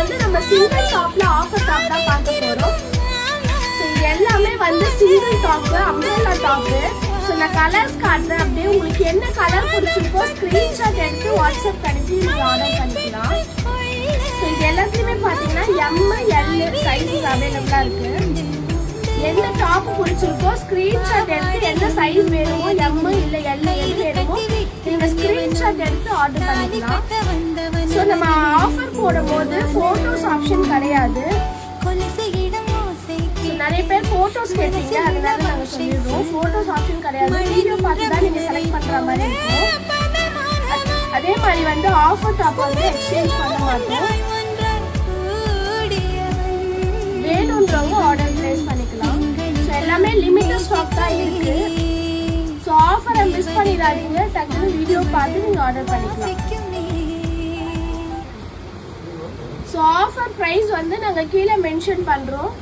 வந்து நம்ம சிங்கிள் டாப்ல ஆஃபர் டாப் தான் பார்க்க போறோம். இது எல்லாமே வந்து single top, umbrella top. So நான் கலர்ஸ் காட்டுறேன். அப்படியே உங்களுக்கு என்ன கலர் பிடிச்சிருக்கோ ஸ்க்ரீன்ஷாட் எடுத்து வாட்ஸ்அப் அனுப்பி நீங்கள் ஆர்டர் பண்ணிக்கலாம். ஸோ இது எல்லாத்துலேயுமே பார்த்தீங்கன்னா M, L சைஸஸ் அவைலபிளாக இருக்குது. என்ன டாப் பிடிச்சிருக்கோ ஸ்க்ரீன்ஷாட் எடுத்து என்ன சைஸ் வேணுமோ M இல்லை L எது வேணுமோ நீங்கள் ஸ்க்ரீன்ஷாட் எடுத்து ஆர்டர் பண்ணிக்கலாம். ஸோ நம்ம ஆஃபர் போடும்போது ஃபோட்டோஸ் ஆப்ஷன் கிடையாது. நிறைய பேர் ஃபோட்டோஸ் கேட்டீங்க, அதனால நாங்கள் சொல்லிடுறோம். ஃபோட்டோஸ் ஆப்ஷன் கிடையாது. வீடியோ பார்த்து தான் நீங்கள் செலக்ட் பண்ணுற மாதிரி இருக்கும். அதே மாதிரி வந்து ஆஃபர் டாப் வந்து எக்ஸ்சேஞ்ச் பண்ண மாட்டோம். வேணுன்றவங்க ஆர்டர் பிளேஸ் பண்ணிக்கலாம். ஸோ எல்லாமே லிமிட்டட் ஸ்டாக் தான் இருக்கு. ஸோ ஆஃபரை மிஸ் பண்ணிடாதீங்க. டக்குனு வீடியோ பார்த்து நீங்கள் ஆர்டர் பண்ணிக்கலாம். ஸோ ஆஃபர் ப்ரைஸ் வந்து நாங்கள் கீழே மென்ஷன் பண்ணுறோம்.